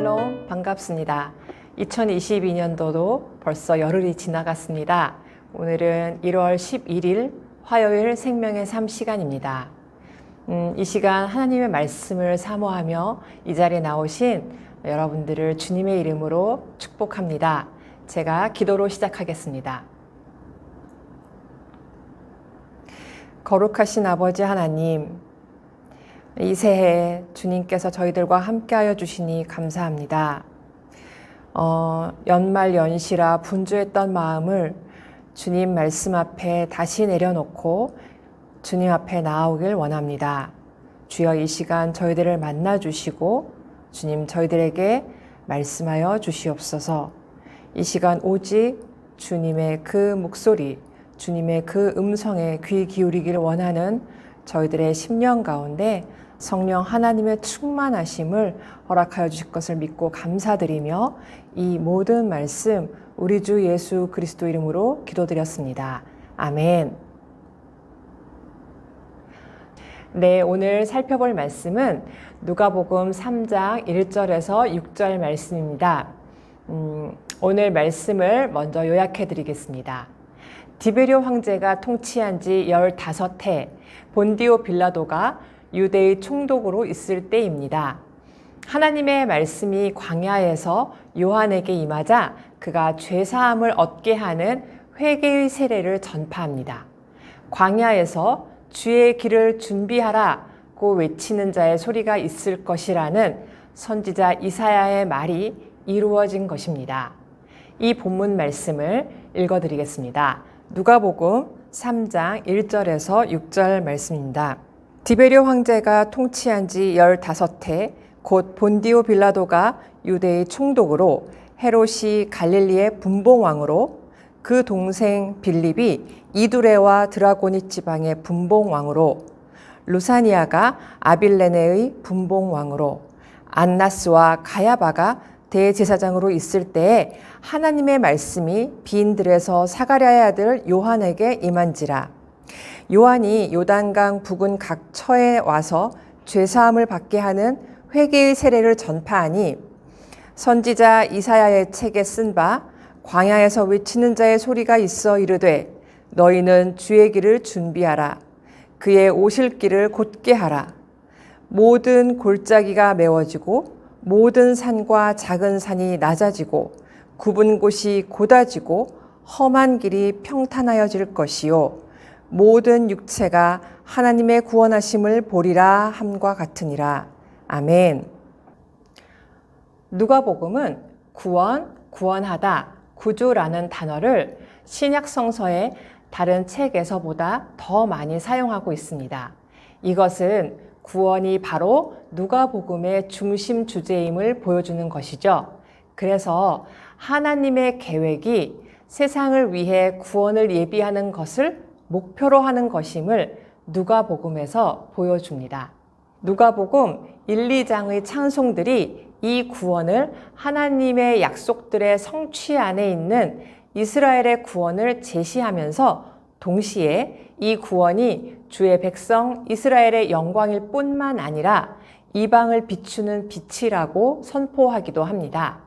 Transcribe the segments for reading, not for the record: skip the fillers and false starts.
샬롬, 반갑습니다. 2022년도도 벌써 열흘이 지나갔습니다. 오늘은 1월 11일 화요일 생명의 삶 시간입니다. 이 시간 하나님의 말씀을 사모하며 이 자리에 나오신 여러분들을 주님의 이름으로 축복합니다. 제가 기도로 시작하겠습니다. 거룩하신 아버지 하나님, 이 새해 주님께서 저희들과 함께하여 주시니 감사합니다. 연말 연시라 분주했던 마음을 주님 말씀 앞에 다시 내려놓고 주님 앞에 나아오길 원합니다. 주여 이 시간 저희들을 만나 주시고 주님 저희들에게 말씀하여 주시옵소서. 이 시간 오직 주님의 그 목소리, 주님의 그 음성에 귀 기울이기를 원하는 저희들의 심령 가운데 성령 하나님의 충만하심을 허락하여 주실 것을 믿고 감사드리며 이 모든 말씀 우리 주 예수 그리스도 이름으로 기도드렸습니다. 아멘. 네, 오늘 살펴볼 말씀은 누가복음 3장 1절에서 6절 말씀입니다. 오늘 말씀을 먼저 요약해 드리겠습니다. 디베rio 황제가 통치한 지 15해 본디오 빌라도가 유대의 총독으로 있을 때입니다. 하나님의 말씀이 광야에서 요한에게 임하자 그가 죄사함을 얻게 하는 회개의 세례를 전파합니다. 광야에서 주의 길을 준비하라고 외치는 자의 소리가 있을 것이라는 선지자 이사야의 말이 이루어진 것입니다. 이 본문 말씀을 읽어드리겠습니다. 누가복음 3장 1절에서 6절 말씀입니다. 디베rio 황제가 통치한 지 15해 곧 본디오 빌라도가 유대의 총독으로 헤롯이 갈릴리의 분봉왕으로 그 동생 빌립이 이두레와 드라고니 지방의 분봉왕으로 루사니아가 아빌레네의 분봉왕으로 안나스와 가야바가 대제사장으로 있을 때에 하나님의 말씀이 빈들에서 사가랴의 아들 요한에게 임한지라. 요한이 요단강 북은 각 처에 와서 죄사함을 받게 하는 회개의 세례를 전파하니 선지자 이사야의 책에 쓴 바 광야에서 외치는 자의 소리가 있어 이르되 너희는 주의 길을 준비하라. 그의 오실 길을 곧게 하라. 모든 골짜기가 메워지고 모든 산과 작은 산이 낮아지고 굽은 곳이 곧아지고 험한 길이 평탄하여질 것이요 모든 육체가 하나님의 구원하심을 보리라 함과 같으니라. 아멘. 누가복음은 구원, 구원하다, 구주라는 단어를 신약 성서의 다른 책에서보다 더 많이 사용하고 있습니다. 이것은 구원이 바로 누가복음의 중심 주제임을 보여주는 것이죠. 그래서 하나님의 계획이 세상을 위해 구원을 예비하는 것을 목표로 하는 것임을 누가복음에서 보여줍니다. 누가복음 1, 2장의 찬송들이 이 구원을 하나님의 약속들의 성취 안에 있는 이스라엘의 구원을 제시하면서 동시에 이 구원이 주의 백성 이스라엘의 영광일 뿐만 아니라 이방을 비추는 빛이라고 선포하기도 합니다.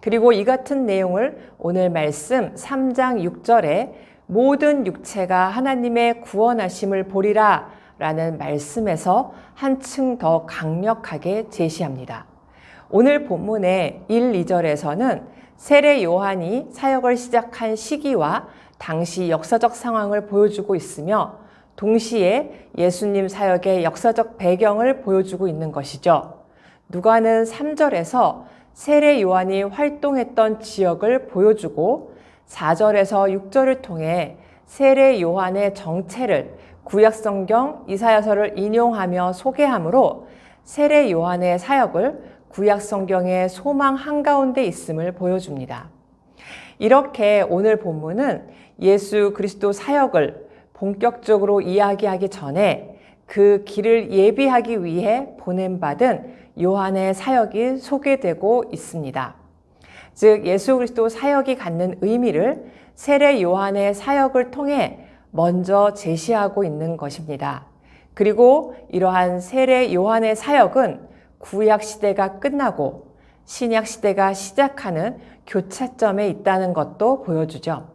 그리고 이 같은 내용을 오늘 말씀 3장 6절에 모든 육체가 하나님의 구원하심을 보리라 라는 말씀에서 한층 더 강력하게 제시합니다. 오늘 본문의 1, 2절에서는 세례 요한이 사역을 시작한 시기와 당시 역사적 상황을 보여주고 있으며 동시에 예수님 사역의 역사적 배경을 보여주고 있는 것이죠. 누가는 3절에서 세례 요한이 활동했던 지역을 보여주고 4절에서 6절을 통해 세례 요한의 정체를 구약성경 이사야서를 인용하며 소개하므로 세례 요한의 사역을 구약성경의 소망 한가운데 있음을 보여줍니다. 이렇게 오늘 본문은 예수 그리스도 사역을 본격적으로 이야기하기 전에 그 길을 예비하기 위해 보냄받은 요한의 사역이 소개되고 있습니다. 즉 예수 그리스도 사역이 갖는 의미를 세례 요한의 사역을 통해 먼저 제시하고 있는 것입니다. 그리고 이러한 세례 요한의 사역은 구약 시대가 끝나고 신약 시대가 시작하는 교차점에 있다는 것도 보여주죠.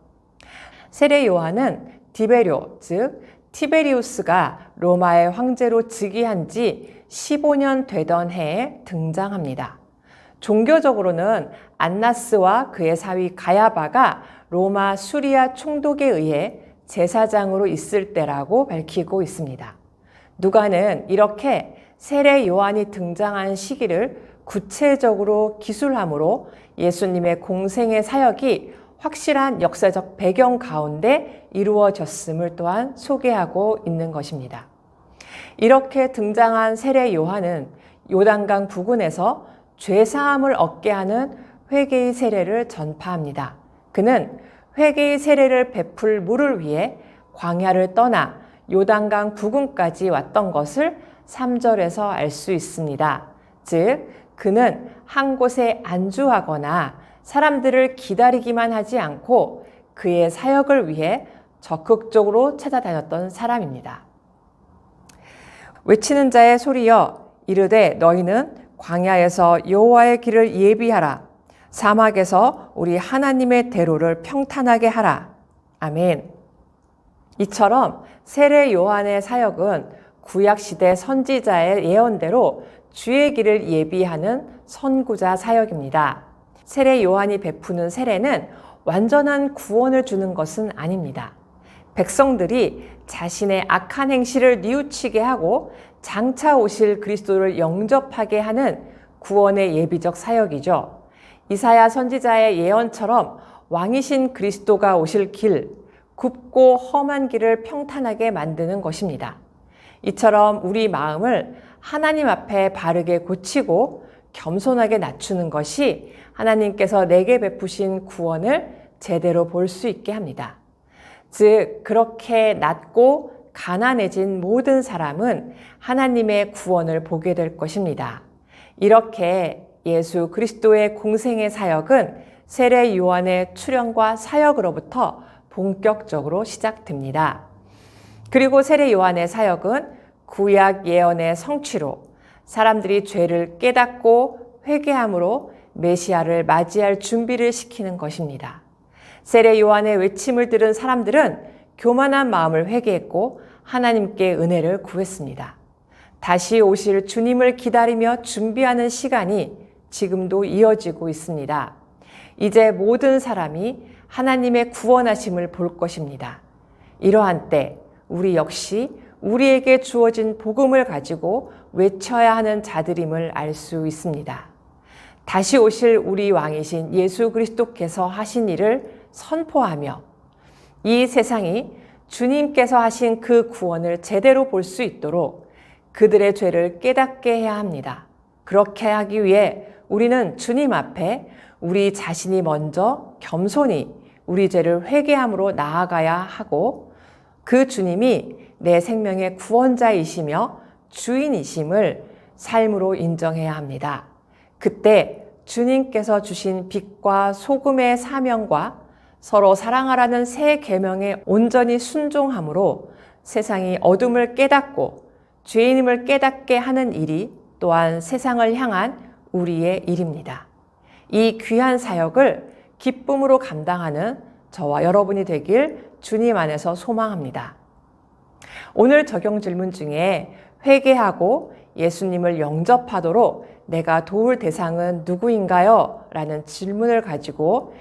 세례 요한은 디베료, 즉 티베리우스가 로마의 황제로 즉위한 지 15년 되던 해에 등장합니다. 종교적으로는 안나스와 그의 사위 가야바가 로마 수리아 총독에 의해 제사장으로 있을 때라고 밝히고 있습니다. 누가는 이렇게 세례 요한이 등장한 시기를 구체적으로 기술함으로 예수님의 공생의 사역이 확실한 역사적 배경 가운데 이루어졌음을 또한 소개하고 있는 것입니다. 이렇게 등장한 세례 요한은 요단강 부근에서 죄사함을 얻게 하는 회개의 세례를 전파합니다. 그는 회개의 세례를 베풀 물을 위해 광야를 떠나 요단강 부근까지 왔던 것을 3절에서 알 수 있습니다. 즉, 그는 한 곳에 안주하거나 사람들을 기다리기만 하지 않고 그의 사역을 위해 적극적으로 찾아다녔던 사람입니다. 외치는 자의 소리여 이르되 너희는 광야에서 여호와의 길을 예비하라. 사막에서 우리 하나님의 대로를 평탄하게 하라. 아멘. 이처럼 세례 요한의 사역은 구약시대 선지자의 예언대로 주의 길을 예비하는 선구자 사역입니다. 세례 요한이 베푸는 세례는 완전한 구원을 주는 것은 아닙니다. 백성들이 자신의 악한 행실을 뉘우치게 하고 장차 오실 그리스도를 영접하게 하는 구원의 예비적 사역이죠. 이사야 선지자의 예언처럼 왕이신 그리스도가 오실 길, 굽고 험한 길을 평탄하게 만드는 것입니다. 이처럼 우리 마음을 하나님 앞에 바르게 고치고 겸손하게 낮추는 것이 하나님께서 내게 베푸신 구원을 제대로 볼 수 있게 합니다. 즉, 그렇게 낮고 가난해진 모든 사람은 하나님의 구원을 보게 될 것입니다. 이렇게 예수 그리스도의 공생의 사역은 세례 요한의 출현과 사역으로부터 본격적으로 시작됩니다. 그리고 세례 요한의 사역은 구약 예언의 성취로 사람들이 죄를 깨닫고 회개함으로 메시아를 맞이할 준비를 시키는 것입니다. 세례 요한의 외침을 들은 사람들은 교만한 마음을 회개했고 하나님께 은혜를 구했습니다. 다시 오실 주님을 기다리며 준비하는 시간이 지금도 이어지고 있습니다. 이제 모든 사람이 하나님의 구원하심을 볼 것입니다. 이러한 때 우리 역시 우리에게 주어진 복음을 가지고 외쳐야 하는 자들임을 알 수 있습니다. 다시 오실 우리 왕이신 예수 그리스도께서 하신 일을 선포하며 이 세상이 주님께서 하신 그 구원을 제대로 볼 수 있도록 그들의 죄를 깨닫게 해야 합니다. 그렇게 하기 위해 우리는 주님 앞에 우리 자신이 먼저 겸손히 우리 죄를 회개함으로 나아가야 하고 그 주님이 내 생명의 구원자이시며 주인이심을 삶으로 인정해야 합니다. 그때 주님께서 주신 빛과 소금의 사명과 서로 사랑하라는 새 계명에 온전히 순종함으로 세상이 어둠을 깨닫고 죄인임을 깨닫게 하는 일이 또한 세상을 향한 우리의 일입니다. 이 귀한 사역을 기쁨으로 감당하는 저와 여러분이 되길 주님 안에서 소망합니다. 오늘 적용 질문 중에 회개하고 예수님을 영접하도록 내가 도울 대상은 누구인가요? 라는 질문을 가지고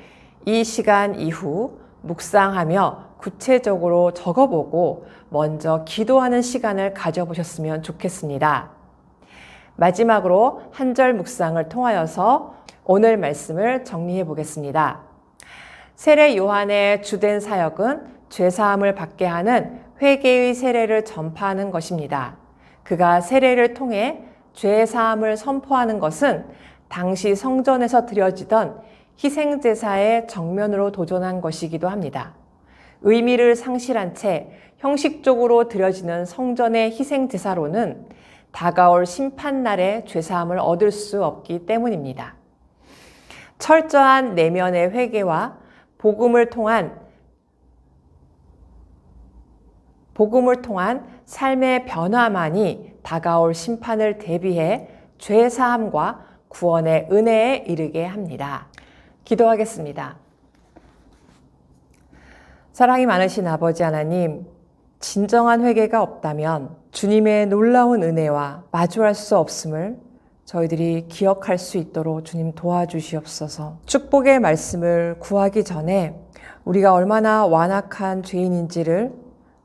이 시간 이후 묵상하며 구체적으로 적어보고 먼저 기도하는 시간을 가져보셨으면 좋겠습니다. 마지막으로 한 절 묵상을 통하여서 오늘 말씀을 정리해 보겠습니다. 세례 요한의 주된 사역은 죄사함을 받게 하는 회개의 세례를 전파하는 것입니다. 그가 세례를 통해 죄사함을 선포하는 것은 당시 성전에서 드려지던 희생제사의 정면으로 도전한 것이기도 합니다. 의미를 상실한 채 형식적으로 드려지는 성전의 희생제사로는 다가올 심판날에 죄사함을 얻을 수 없기 때문입니다. 철저한 내면의 회개와 복음을 통한 삶의 변화만이 다가올 심판을 대비해 죄사함과 구원의 은혜에 이르게 합니다. 기도하겠습니다. 사랑이 많으신 아버지 하나님, 진정한 회개가 없다면 주님의 놀라운 은혜와 마주할 수 없음을 저희들이 기억할 수 있도록 주님 도와주시옵소서. 축복의 말씀을 구하기 전에 우리가 얼마나 완악한 죄인인지를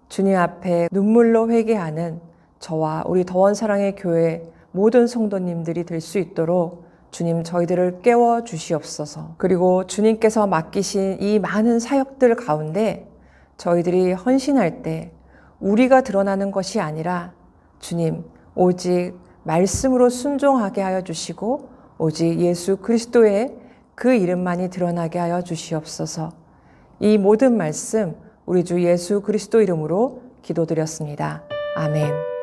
주님 앞에 눈물로 회개하는 저와 우리 더원사랑의 교회 모든 성도님들이 될 수 있도록 주님 저희들을 깨워 주시옵소서. 그리고 주님께서 맡기신 이 많은 사역들 가운데 저희들이 헌신할 때 우리가 드러나는 것이 아니라 주님 오직 말씀으로 순종하게 하여 주시고 오직 예수 그리스도의 그 이름만이 드러나게 하여 주시옵소서. 이 모든 말씀 우리 주 예수 그리스도 이름으로 기도드렸습니다. 아멘.